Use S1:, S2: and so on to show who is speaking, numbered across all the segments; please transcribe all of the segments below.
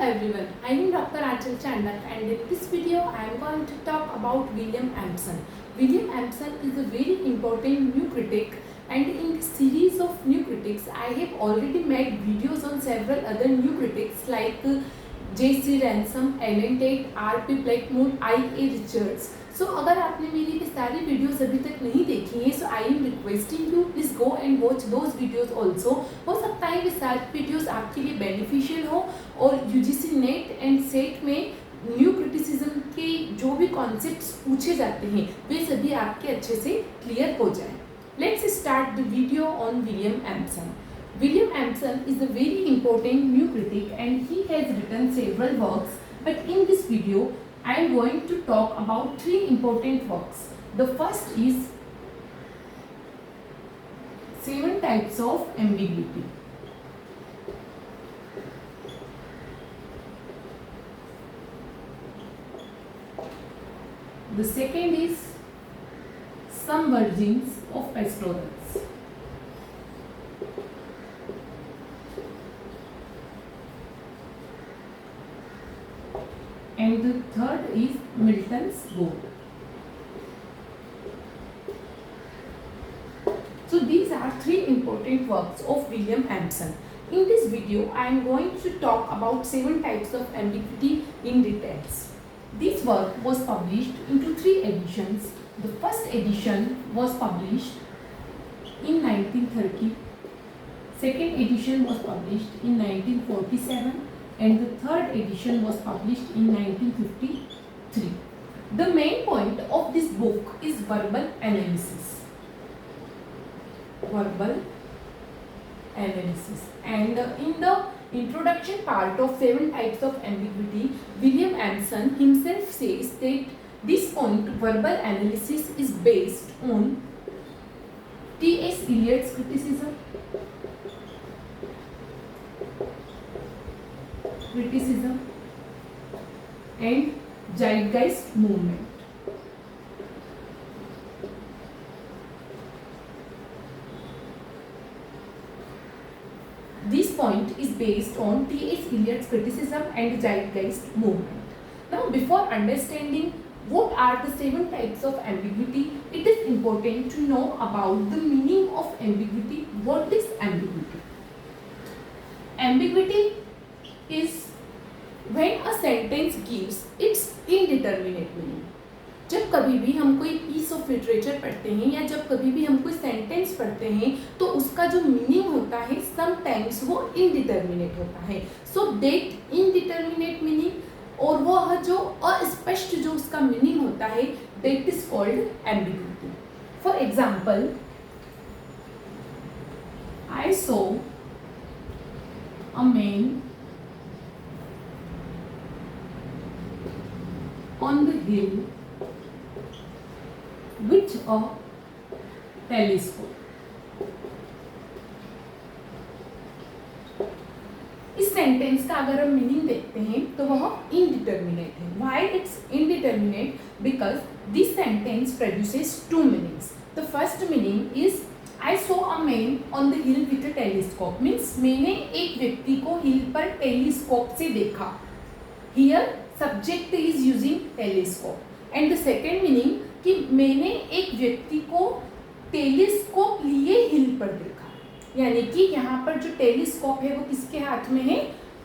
S1: everyone, I am Dr. Achal Chandak and in this video I am going to talk about William Empson. William Empson is a very important new critic, and in this series of new critics I have already made videos on several other new critics like J.C. Ransom, Alan Tate, R.P. Blackmore, I.A. Richards. So अगर आपने मेरी ये सारी videos अभी तक नहीं देखी हैं so I am requesting you please go and watch those videos also. हो सकता है ये सारी वीडियोस आपके लिए बेनिफिशियल हो और यूजीसी नेट एंड सेट में न्यू क्रिटिसिज्म के जो भी कॉन्सेप्ट्स पूछे जाते हैं वे सभी आपके अच्छे से क्लियर हो जाए. Let's start the video on William Empson. William Empson is a very important new critic and he has written several works, but in this video I am going to talk about three important works. The first is 7 types of ambiguity. The second is some virgins of pastorals. And the third is Milton's Goat. So these are three important works of William Empson. In this video, I am going to talk about 7 types of ambiguity in details. This work was published into 3 editions. The first edition was published in 1930. Second edition was published in 1947. And the third edition was published in 1953. The main point of this book is verbal analysis. Verbal analysis. And in the introduction part of 7 types of ambiguity, William Empson himself says that this point, verbal analysis, is based on T.S. Eliot's criticism, and zeitgeist movement. This point is based on T.S. Eliot's criticism and zeitgeist movement. Now, before understanding what are the 7 types of ambiguity, it is important to know about the meaning of ambiguity. What is ambiguity? Ambiguity is when a sentence gives its indeterminate meaning. जब कभी भी हम कोई piece of literature पढ़ते हैं या जब कभी भी हम कोई सेंटेंस पढ़ते हैं तो उसका जो मीनिंग होता है समटाइम्स वो इनडिटर्मिनेट होता है. सो दैट इनडिटर्मिनेट मीनिंग और वो जो अस्पष्ट जो उसका मीनिंग होता है that is called ambiguity. For example, I saw a man on the hill with a telescope. इस सेंटेंस का अगर हम मीनिंग देखते हैं तो वह इनडिटर्मिनेट है. Why it's indeterminate? Because this sentence produces 2 meanings. The first meaning is I saw a man on the hill with a telescope. Means मैंने एक व्यक्ति को हिल पर टेलीस्कोप से देखा. Here subject is using telescope. And the second meaning कि मैंने एक व्यक्ति को टेलीस्कोप लिए हिल पर देखा. यानी कि यहाँ पर जो टेलीस्कोप है वो किसके हाथ में है?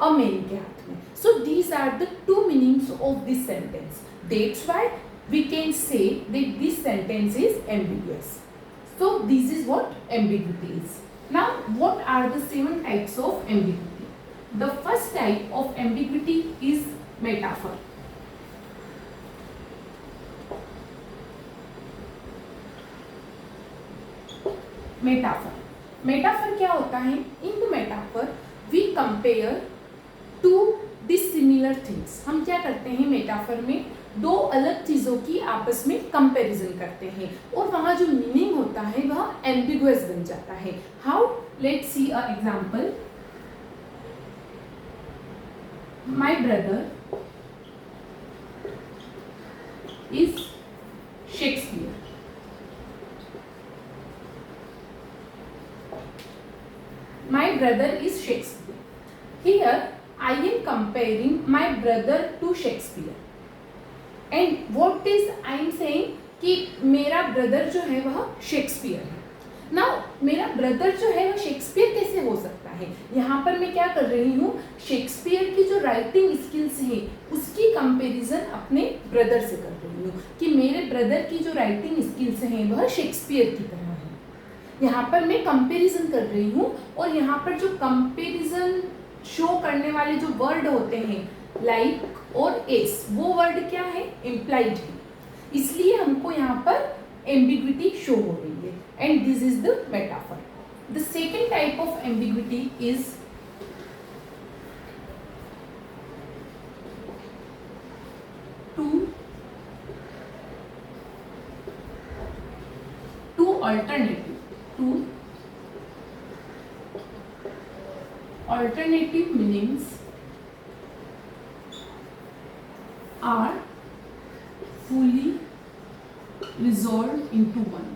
S1: अ मैन के हाथ में. So these are the 2 meanings of this sentence. That's why we can say that this sentence is ambiguous. So this is what ambiguity is. Now what are the 7 types of ambiguity? The first type of ambiguity is metaphor. Metaphor क्या होता है? In the metaphor we compare two dissimilar things. हम क्या करते हैं metaphor में? 2 अलग चीजों की आपस में कंपैरिजन करते हैं और वहां जो मीनिंग होता है वह एम्बिगुअस बन जाता है. How? Let's see a example. My brother is Shakespeare. My brother is Shakespeare. Here I am comparing my brother to Shakespeare. And what is I am saying कि मेरा ब्रदर जो है वह शेक्सपियर है. नाउ मेरा ब्रदर जो है वह शेक्सपियर कैसे हो सकता है? यहाँ पर मैं क्या कर रही हूँ, शेक्सपियर की जो राइटिंग स्किल्स हैं उसकी कंपैरिजन अपने ब्रदर से कर रही हूँ कि मेरे ब्रदर की जो राइटिंग स्किल्स हैं वह शेक्सपियर की तरह है. यहाँ पर मैं कंपैरिजन कर रही हूँ और यहाँ पर जो कंपैरिजन शो करने वाले जो वर्ड होते हैं लाइक और एस, वो वर्ड क्या है, इम्प्लाइड है, इसलिए हमको यहाँ पर एम्बिग्विटी शो हो रही है. And this is the metaphor. The second type of ambiguity is two alternative meanings are fully resolved into one.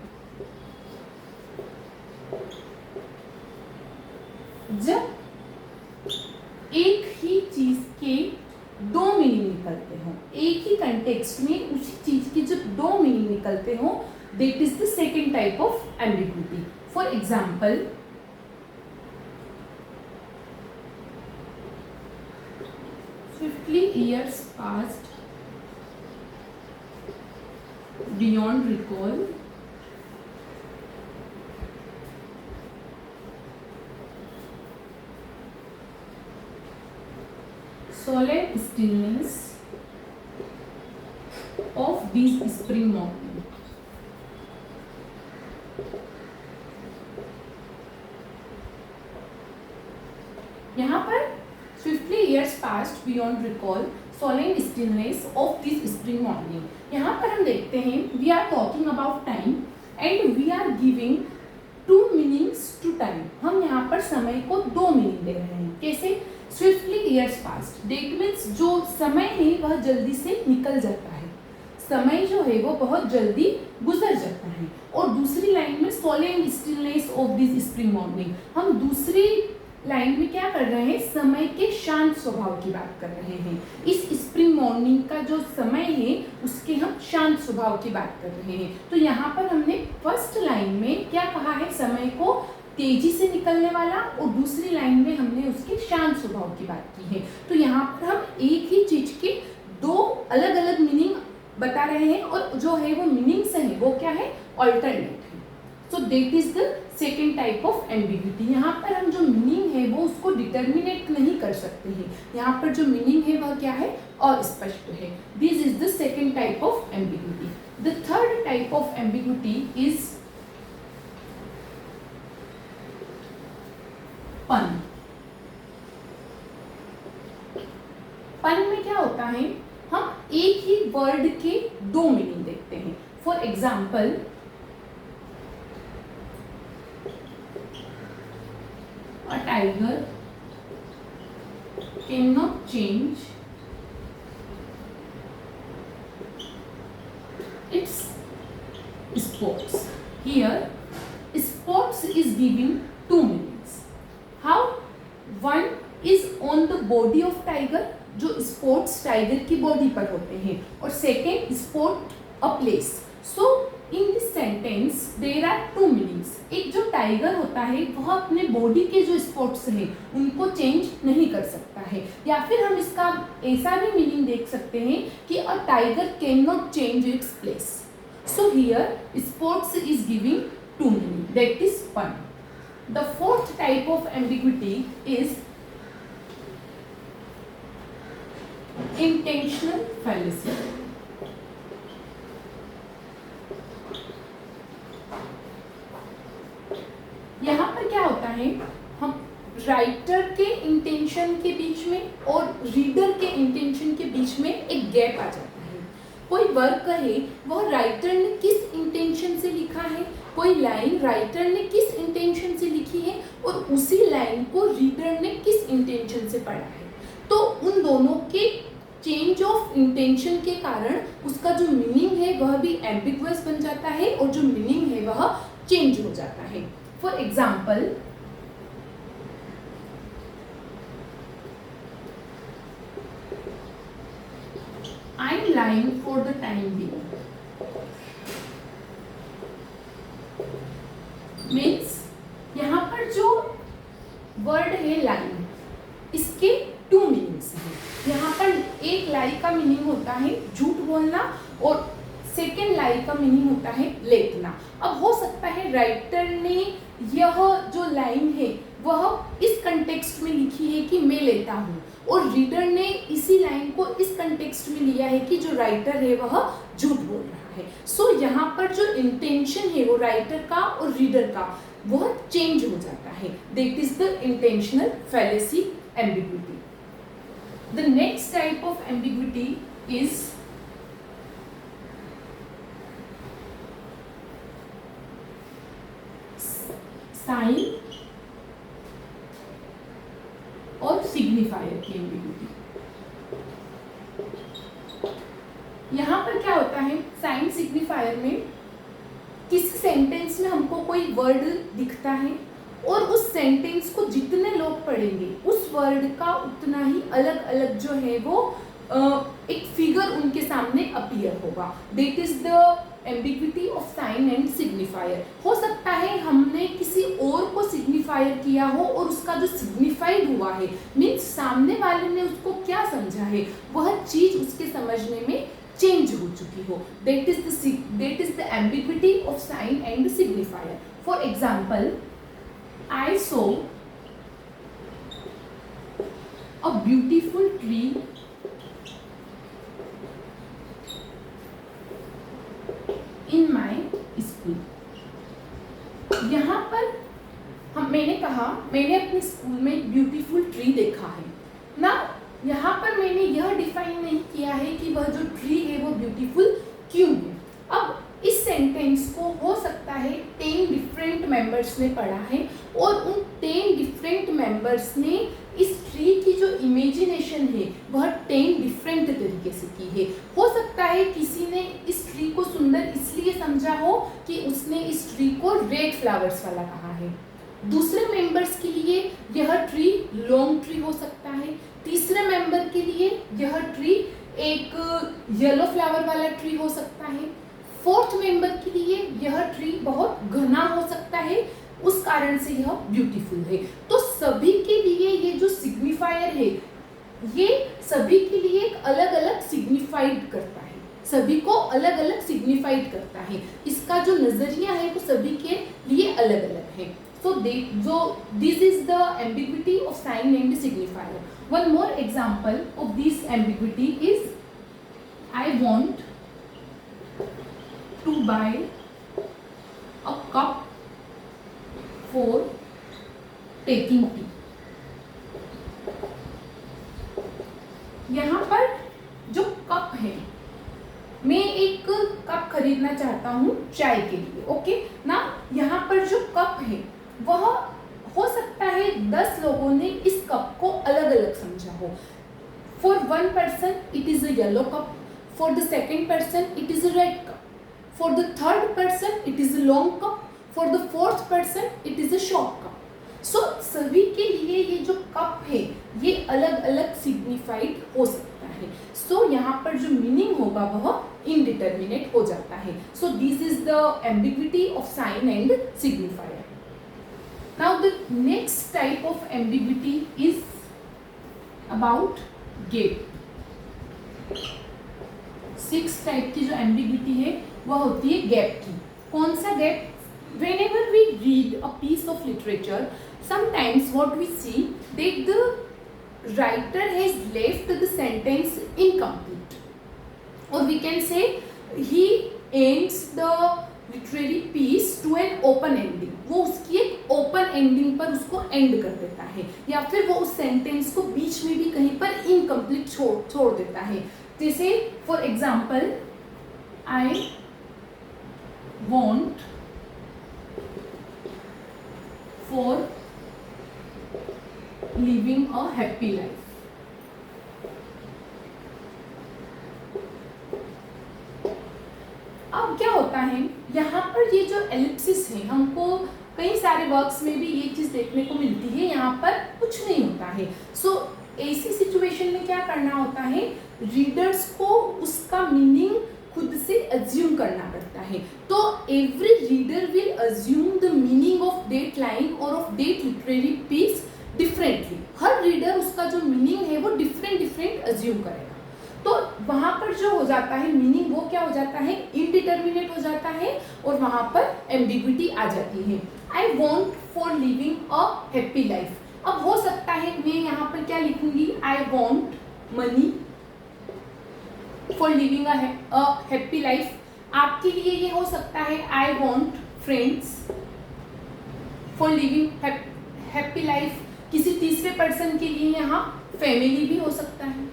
S1: जब एक ही चीज के दो मीनिंग निकलते हो, एक ही कंटेक्स्ट में उसी चीज के जब दो मीनिंग निकलते हो, that is the second type of ambiguity. For example, swiftly years passed beyond recall. Solemn stillness of this spring morning. यहाँ पर swiftly years passed beyond recall, solemn stillness of this spring morning. यहाँ पर हम देखते हैं we are talking about time and we are giving two meanings to time. हम यहाँ पर समय को दो मीनिंग दे रहे हैं. कैसे? swiftly years passed, that means जो समय है वह जल्दी से निकल जाता है, समय जो है वो बहुत जल्दी गुजर जाता है. और दूसरी लाइन में solemn stillness of this spring morning, हम दूसरी लाइन में क्या कर रहे हैं, समय के शांत स्वभाव की बात कर रहे हैं. इस स्प्रिंग मॉर्निंग का जो समय है उसके हम शांत स्वभाव की बात कर रहे हैं. तो यहाँ पर हमने फर्स्ट लाइन में क्या कहा है, समय को तेजी से निकलने वाला, और दूसरी लाइन में हमने उसके शांत स्वभाव की बात की है. तो यहाँ पर हम एक ही चीज के दो अलग अलग मीनिंग बता रहे हैं और जो है वो मीनिंग्स है वो क्या है, ऑल्टरनेट है. So that is the second type of ambiguity. यहाँ पर हम जो मीनिंग है वो उसको डिटर्मिनेट नहीं कर सकते हैं. यहाँ पर जो मीनिंग है वह क्या है, अस्पष्ट है. This is the second type of ambiguity. The third type of ambiguity is पन. पन में क्या होता है, हम एक ही वर्ड के दो मीनिंग देखते हैं. For example, a tiger cannot change its spots. Here spots is giving two meanings. How? One is on the body of tiger, जो स्पॉट्स टाइगर की बॉडी पर होते हैं, और second spot a place. So in this sentence there are two meanings. एक जो tiger होता है वह अपने बॉडी के जो स्पॉट्स हैं उनको चेंज नहीं कर सकता है. या फिर हम इसका ऐसा भी मीनिंग देख सकते हैं कि a tiger can not change its place. So here spots is giving two meaning, that is pun. The fourth type of ambiguity is intentional fallacy. यहाँ पर क्या होता है, हम राइटर के इंटेंशन के बीच में और रीडर के इंटेंशन के बीच में एक गैप आ जाता है. कोई वर्क है वह राइटर ने किस इंटेंशन से लिखा है, कोई लाइन राइटर ने किस इंटेंशन से लिखी है, और उसी लाइन को रीडर ने किस इंटेंशन से पढ़ा है. तो उन दोनों के चेंज ऑफ इंटेंशन के कारण उसका जो मीनिंग है वह भी एम्बिगुअस बन जाता है और जो मीनिंग है वह चेंज हो जाता है. For example, fine line for the time being means यहाँ पर जो वर्ड है लाइन, इसके टू मीनिंग्स हैं। यहाँ पर एक लाई का मीनिंग होता है झूठ बोलना और सेकेंड लाई का मीनिंग होता है लेटना। अब हो सकता है राइटर ने यह जो लाइन है वह इस कंटेक्स्ट में लिखी है कि मैं लेता हूँ, और रीडर ने इसी लाइन को इस कंटेक्स्ट में लिया है कि जो राइटर है वह झूठ बोल रहा है। सो यहाँ पर जो इंटेंशन है वो राइटर का और रीडर का वह चेंज हो जाता है। That is the intentional fallacy ambiguity. The next type of ambiguity is sine और सिग्निफायर की एम्बिग्विटी। यहाँ पर क्या होता है, साइन सिग्निफायर में किसी सेंटेंस में हमको कोई वर्ड दिखता है और उस सेंटेंस को जितने लोग पढ़ेंगे उस वर्ड का उतना ही अलग अलग जो है वो एक फिगर उनके सामने अपीयर होगा। That is the ambiguity of sine and signifier. हो सकता है हमने किसी और को सिग्निफायर किया हो और उसका जो सिग्निफाइड हुआ है मीन्स सामने वाले ने उसको क्या समझा है वह चीज उसके समझने में चेंज हो चुकी हो। That is the ambiguity of sine and signifier. For example, I saw a beautiful tree in my school। यहाँ पर मैंने कहा मैंने अपने स्कूल में ब्यूटीफुल ट्री देखा है ना। यहाँ पर मैंने यह डिफाइन नहीं किया है कि वह जो ट्री है वो ब्यूटीफुल क्यों है। अब इस सेंटेंस को हो सकता है 10 डिफरेंट मेंबर्स ने पढ़ा है और उन 10 डिफरेंट मेंबर्स ने इस ट्री की जो इमेजिनेशन है वह 10 डिफरेंट तरीके से की है। हो सकता है किसी ने इस ट्री को सुंदर इसलिए समझा हो कि उसने इस ट्री को रेड फ्लावर्स वाला कहा है। दूसरे मेंबर्स के लिए यह ट्री लॉन्ग ट्री हो सकता है। तीसरे मेंबर के लिए यह ट्री एक येलो फ्लावर वाला ट्री हो सकता है। फोर्थ मेंबर के लिए यह ट्री बहुत घना हो सकता है, उस कारण से यह ब्यूटीफुल है। तो सभी के लिए ये जो सिग्निफायर है ये सभी के लिए एक अलग अलग सिग्निफाइड करता है, सभी को अलग अलग सिग्निफाइड करता है। इसका जो नजरिया है वो सभी के लिए अलग अलग है। So this is the ambiguity of sign and signifier. One more example of this ambiguity is I want to buy a cup for taking tea. यहाँ पर जो कप है, मैं एक कप खरीदना चाहता हूँ चाय के लिए, ओके ना। यहाँ पर जो कप है वह हो सकता है 10 लोगों ने इस कप को अलग अलग समझा हो। For one person it is a yellow cup, for the second person it is a red cup, for the third person it is a long cup, for the fourth person it is a short cup. So सभी के लिए ये जो cup है ये अलग अलग signified हो सकता है। सो यहाँ पर जो मीनिंग होगा वह इनडिटर्मिनेट हो जाता है। सो this is the ambiguity of sine and signifier. Now the next type of ambiguity is about gap। 6 type की जो ambiguity है वह होती है गैप की। कौन सा gap? Whenever we read a piece of literature, sometimes what we see that the writer has left the sentence incomplete, or we can say he ends the literary piece to an open ending. वो उसकी एक open ending पर उसको and कर देता है, या फिर वो उस सेंटेंस को बीच में भी कहीं पर इनकम्प्लीट छोड़ देता है। जैसे for example, I want for living a happy life. अब क्या होता है, यहाँ पर ये जो एलिप्सिस है, हमको कई सारे वर्क्स में भी ये चीज़ देखने को मिलती है, यहाँ पर कुछ नहीं होता है। सो ऐसी सिचुएशन में क्या करना होता है, रीडर्स को उसका मीनिंग खुद से अज्यूम करना पड़ता है। तो every reader will assume the meaning of that line और of that literary piece differently. हर रीडर उसका जो मीनिंग है वो डिफरेंट अज्यूम करेगा। तो वहां पर जो हो जाता है मीनिंग, वो क्या हो जाता है, इनडिटर्मिनेट हो जाता है और वहां पर एम्बिग्विटी आ जाती है। I want for living a happy life. अब हो सकता है मैं यहाँ पर क्या लिखूंगी, I want money for living a happy life. आपके लिए ये हो सकता है I want friends for living happy life. किसी तीसरे पर्सन के लिए यहाँ फैमिली भी हो सकता है,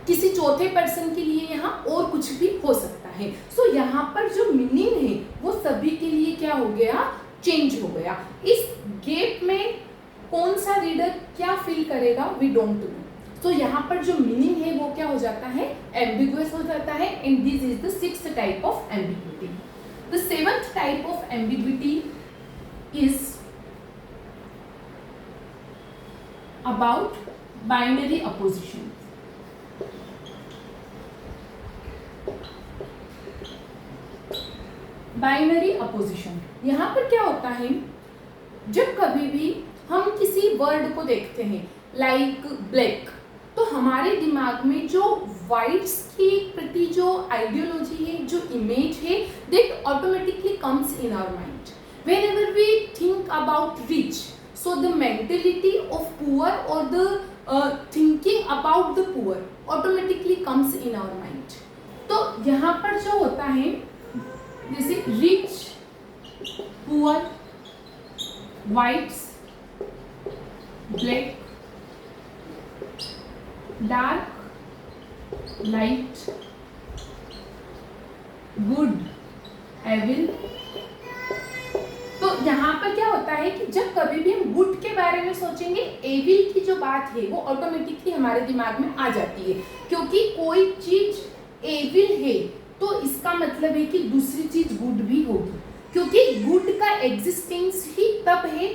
S1: किसी चौथे पर्सन के लिए यहाँ और कुछ भी हो सकता है। सो यहाँ पर जो मीनिंग है वो सभी के लिए क्या हो गया, चेंज हो गया। इस गैप में कौन सा रीडर क्या फील करेगा, वी डोंट नो। तो यहाँ पर जो मीनिंग है वो क्या हो जाता है, एम्बिगुअस हो जाता है। And this is the sixth type of ambiguity. The seventh type of ambiguity is about binary opposition. Binary opposition, यहाँ पर क्या होता है, जब कभी भी हम किसी वर्ड को देखते हैं लाइक ब्लैक, तो हमारे दिमाग में जो वाइट्स की प्रति जो आइडियोलॉजी है, जो इमेज है, that automatically comes in our mind. Whenever we think about rich, so the mentality of poor और the thinking about the poor automatically comes in our mind. तो यहाँ पर जो होता है, जैसे rich, poor, whites, black, dark, light, good, evil. तो यहाँ पर क्या होता है कि जब कभी भी हम गुड के बारे में सोचेंगे, एविल की जो बात है वो ऑटोमेटिकली हमारे दिमाग में आ जाती है। क्योंकि कोई चीज एविल है तो इसका मतलब है कि दूसरी चीज गुड भी होगी, क्योंकि गुड का एग्जिस्टेंस ही तब है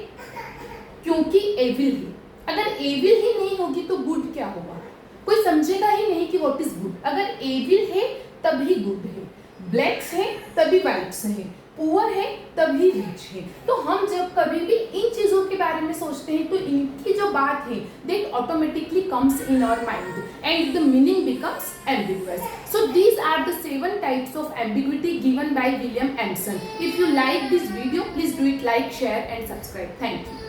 S1: क्योंकि एविल है। अगर एविल ही नहीं होगी तो गुड क्या होगा, कोई समझेगा ही नहीं कि व्हाट इज गुड। अगर एविल है तभी गुड है, ब्लैक्स है तभी वाइट्स है, पुअर है तभी रिच है। तो हम जब कभी भी इन चीजों के बारे में सोचते हैं तो इनकी जो बात है that automatically comes in our mind and the meaning becomes ambiguous. So these are the 7 types of ambiguity given by William Empson. If you like this video, please do it like, share and subscribe. Thank you.